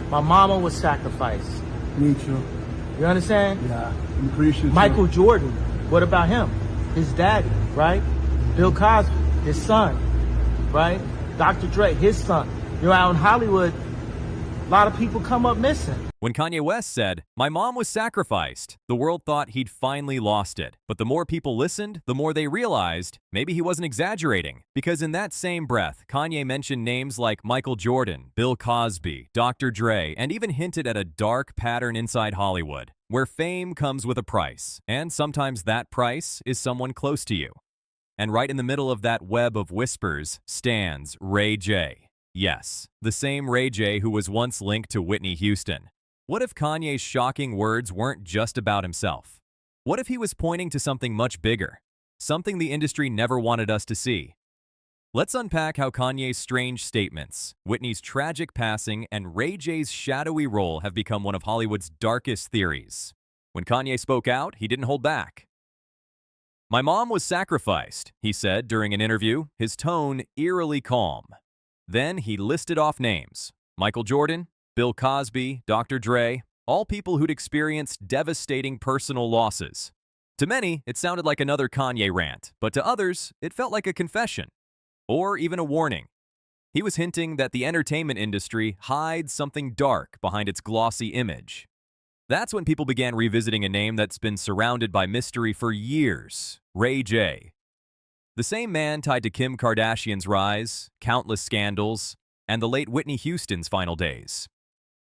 My mama was sacrificed. Me too. You understand? Yeah, I'm pretty sure. Michael Jordan, what about him? His daddy, right? Bill Cosby, his son, right? Dr. Dre, his son. You know, out in Hollywood, a lot of people come up missing. When Kanye West said, "My mom was sacrificed," the world thought he'd finally lost it. But the more people listened, the more they realized maybe he wasn't exaggerating. Because in that same breath, Kanye mentioned names like Michael Jordan, Bill Cosby, Dr. Dre, and even hinted at a dark pattern inside Hollywood, where fame comes with a price, and sometimes that price is someone close to you. And right in the middle of that web of whispers stands Ray J. Yes, the same Ray J who was once linked to Whitney Houston. What if Kanye's shocking words weren't just about himself? What if he was pointing to something much bigger? Something the industry never wanted us to see? Let's unpack how Kanye's strange statements, Whitney's tragic passing, and Ray J's shadowy role have become one of Hollywood's darkest theories. When Kanye spoke out, he didn't hold back. "My mom was sacrificed," he said during an interview, his tone eerily calm. Then he listed off names: Michael Jordan, Bill Cosby, Dr. Dre, all people who'd experienced devastating personal losses. To many, it sounded like another Kanye rant, but to others, it felt like a confession, or even a warning. He was hinting that the entertainment industry hides something dark behind its glossy image. That's when people began revisiting a name that's been surrounded by mystery for years: Ray J. The same man tied to Kim Kardashian's rise, countless scandals, and the late Whitney Houston's final days.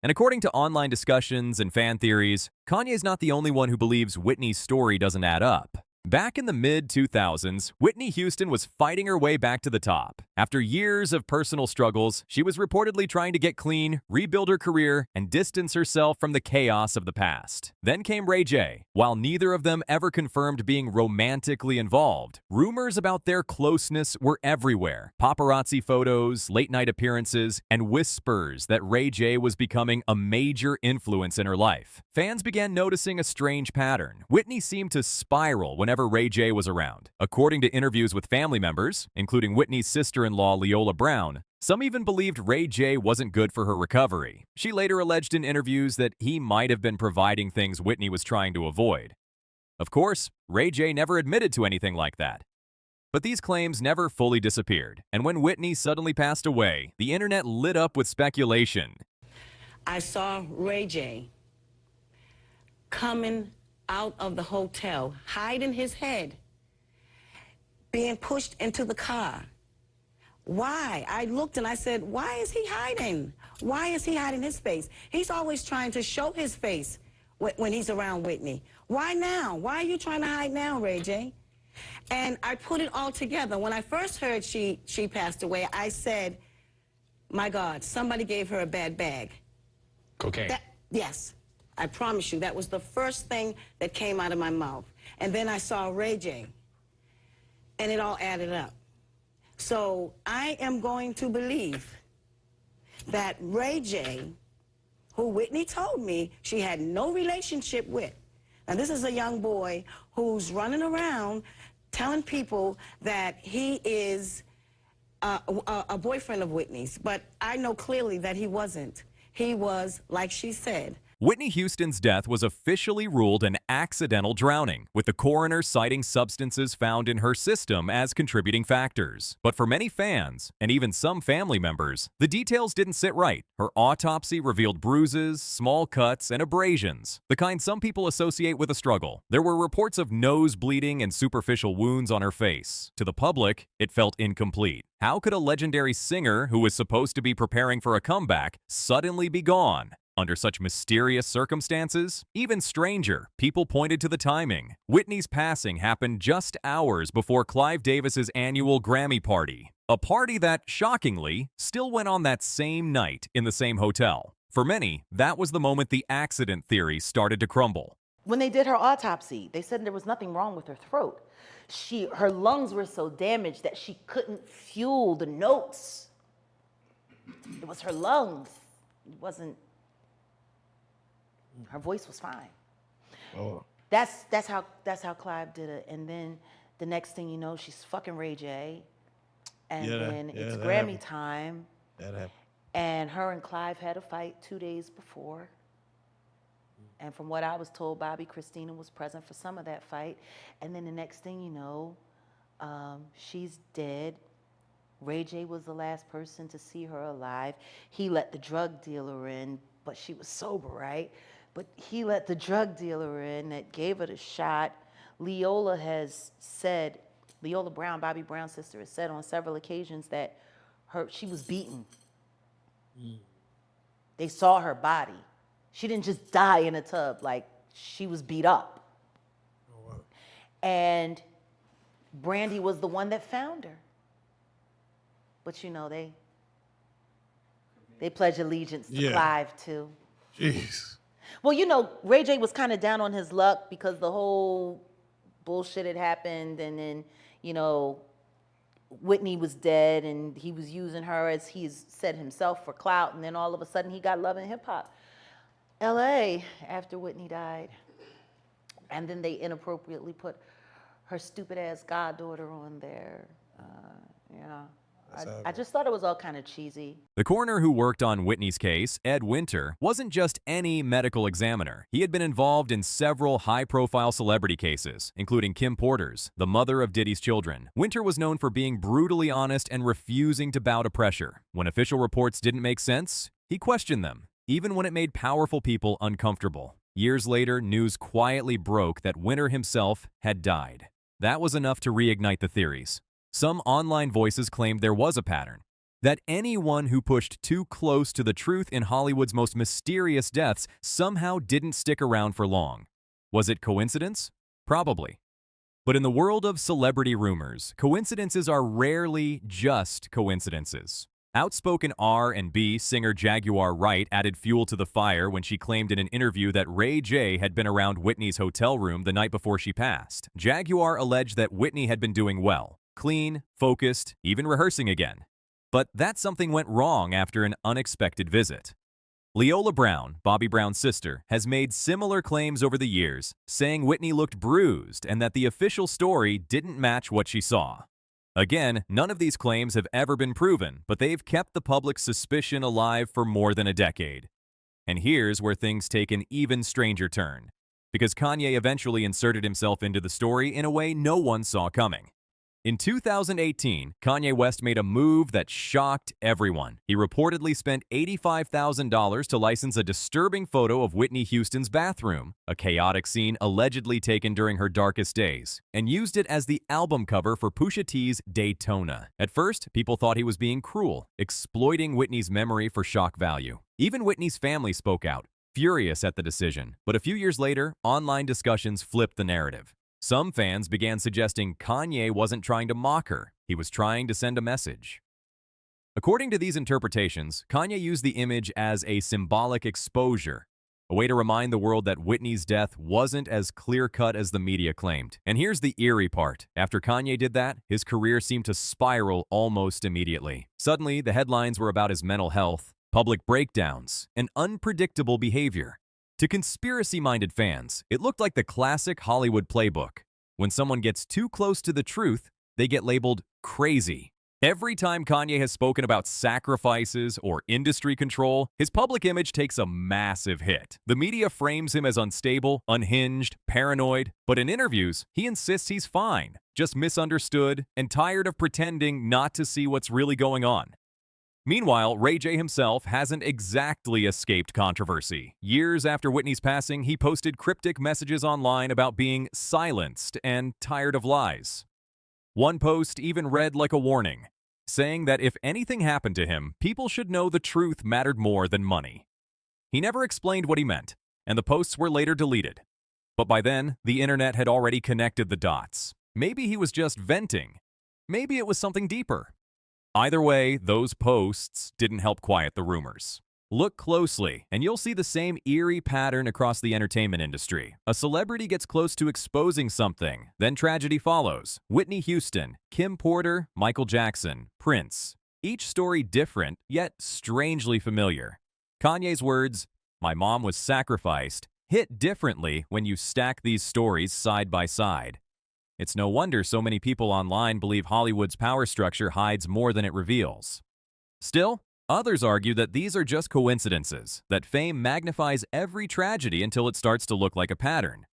And according to online discussions and fan theories, Kanye's not the only one who believes Whitney's story doesn't add up. Back in the mid-2000s, Whitney Houston was fighting her way back to the top. After years of personal struggles, she was reportedly trying to get clean, rebuild her career, and distance herself from the chaos of the past. Then came Ray J. While neither of them ever confirmed being romantically involved, rumors about their closeness were everywhere. Paparazzi photos, late-night appearances, and whispers that Ray J was becoming a major influence in her life. Fans began noticing a strange pattern. Whitney seemed to spiral whenever Ray J was around. According to interviews with family members, including Whitney's sister-in-law Leola Brown, some even believed Ray J wasn't good for her recovery. She later alleged in interviews that he might have been providing things Whitney was trying to avoid. Of course, Ray J never admitted to anything like that. But these claims never fully disappeared, and when Whitney suddenly passed away, the internet lit up with speculation. I saw Ray J coming out of the hotel, hiding his head, being pushed into the car. Why? I looked and I said, why is he hiding? Why is he hiding his face? He's always trying to show his face when he's around Whitney. Why now? Why are you trying to hide now, Ray J? And I put it all together. When I first heard she passed away, I said, my God, somebody gave her a bad bag. Cocaine. Yes. I promise you, that was the first thing that came out of my mouth. And then I saw Ray J, and it all added up. So I am going to believe that Ray J, who Whitney told me she had no relationship with, and this is a young boy who's running around telling people that he is a boyfriend of Whitney's, but I know clearly that he wasn't. He was, like she said, Whitney Houston's death was officially ruled an accidental drowning, with the coroner citing substances found in her system as contributing factors. But for many fans, and even some family members, the details didn't sit right. Her autopsy revealed bruises, small cuts, and abrasions, the kind some people associate with a struggle. There were reports of nose bleeding and superficial wounds on her face. To the public, it felt incomplete. How could a legendary singer who was supposed to be preparing for a comeback suddenly be gone? Under such mysterious circumstances, even stranger, people pointed to the timing. Whitney's passing happened just hours before Clive Davis's annual Grammy party, a party that, shockingly, still went on that same night in the same hotel. For many, that was the moment the accident theory started to crumble. When they did her autopsy, they said there was nothing wrong with her throat. Her lungs were so damaged that she couldn't fuel the notes. It was her lungs. It wasn't. Her voice was fine. Oh. That's how Clive did it. And then the next thing you know, she's fucking Ray J. And then it's Grammy time. That happened. And her and Clive had a fight 2 days before. And from what I was told, Bobby Christina was present for some of that fight. And then the next thing you know, she's dead. Ray J was the last person to see her alive. He let the drug dealer in, but she was sober, right? But he let the drug dealer in that gave her the shot. Leola has said, Leola Brown, Bobby Brown's sister, has said on several occasions that she was beaten. They saw her body. She didn't just die in a tub, like she was beat up. Oh, wow. And Brandy was the one that found her. But you know, they pledge allegiance to Clive too. Jeez. Well, you know, Ray J was kind of down on his luck because the whole bullshit had happened, and then, you know, Whitney was dead and he was using her, as he's said himself, for clout, and then all of a sudden he got Love and Hip Hop LA after Whitney died. And then they inappropriately put her stupid ass goddaughter on there. Yeah. I just thought it was all kind of cheesy. The coroner who worked on Whitney's case, Ed Winter, wasn't just any medical examiner. He had been involved in several high-profile celebrity cases, including Kim Porter's, the mother of Diddy's children. Winter was known for being brutally honest and refusing to bow to pressure. When official reports didn't make sense, he questioned them, even when it made powerful people uncomfortable. Years later, news quietly broke that Winter himself had died. That was enough to reignite the theories. Some online voices claimed there was a pattern, that anyone who pushed too close to the truth in Hollywood's most mysterious deaths somehow didn't stick around for long. Was it coincidence? Probably. But in the world of celebrity rumors, coincidences are rarely just coincidences. Outspoken R&B singer Jaguar Wright added fuel to the fire when she claimed in an interview that Ray J had been around Whitney's hotel room the night before she passed. Jaguar alleged that Whitney had been doing well, clean, focused, even rehearsing again. But that something went wrong after an unexpected visit. Leola Brown, Bobby Brown's sister, has made similar claims over the years, saying Whitney looked bruised and that the official story didn't match what she saw. Again, none of these claims have ever been proven, but they've kept the public's suspicion alive for more than a decade. And here's where things take an even stranger turn, because Kanye eventually inserted himself into the story in a way no one saw coming. In 2018, Kanye West made a move that shocked everyone. He reportedly spent $85,000 to license a disturbing photo of Whitney Houston's bathroom, a chaotic scene allegedly taken during her darkest days, and used it as the album cover for Pusha T's Daytona. At first, people thought he was being cruel, exploiting Whitney's memory for shock value. Even Whitney's family spoke out, furious at the decision. But a few years later, online discussions flipped the narrative. Some fans began suggesting Kanye wasn't trying to mock her, he was trying to send a message. According to these interpretations, Kanye used the image as a symbolic exposure, a way to remind the world that Whitney's death wasn't as clear-cut as the media claimed. And here's the eerie part. After Kanye did that, his career seemed to spiral almost immediately. Suddenly, the headlines were about his mental health, public breakdowns, and unpredictable behavior. To conspiracy-minded fans, it looked like the classic Hollywood playbook. When someone gets too close to the truth, they get labeled crazy. Every time Kanye has spoken about sacrifices or industry control, his public image takes a massive hit. The media frames him as unstable, unhinged, paranoid, but in interviews, he insists he's fine, just misunderstood, and tired of pretending not to see what's really going on. Meanwhile, Ray J himself hasn't exactly escaped controversy. Years after Whitney's passing, he posted cryptic messages online about being silenced and tired of lies. One post even read like a warning, saying that if anything happened to him, people should know the truth mattered more than money. He never explained what he meant, and the posts were later deleted. But by then, the internet had already connected the dots. Maybe he was just venting. Maybe it was something deeper. Either way, those posts didn't help quiet the rumors. Look closely, and you'll see the same eerie pattern across the entertainment industry. A celebrity gets close to exposing something, then tragedy follows. Whitney Houston, Kim Porter, Michael Jackson, Prince. Each story different, yet strangely familiar. Kanye's words, "My mom was sacrificed," hit differently when you stack these stories side by side. It's no wonder so many people online believe Hollywood's power structure hides more than it reveals. Still, Others argue that these are just coincidences, that fame magnifies every tragedy until it starts to look like a pattern.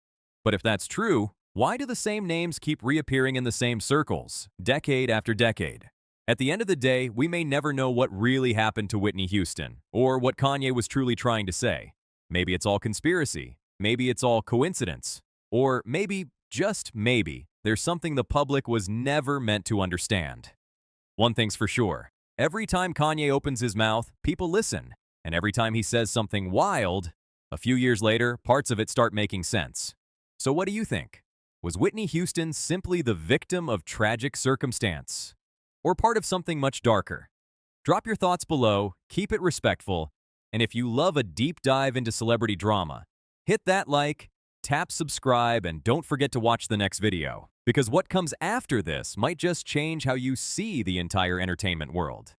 But if that's true, why do the same names keep reappearing in the same circles, decade after decade? At the end of the day, we may never know what really happened to Whitney Houston, or what Kanye was truly trying to say. Maybe it's all conspiracy, maybe it's all coincidence, or maybe, just maybe, there's something the public was never meant to understand. One thing's for sure, every time Kanye opens his mouth, people listen, and every time he says something wild, a few years later, parts of it start making sense. So what do you think? Was Whitney Houston simply the victim of tragic circumstance? Or part of something much darker? Drop your thoughts below, keep it respectful, and if you love a deep dive into celebrity drama, hit that like, tap subscribe, and don't forget to watch the next video, because what comes after this might just change how you see the entire entertainment world.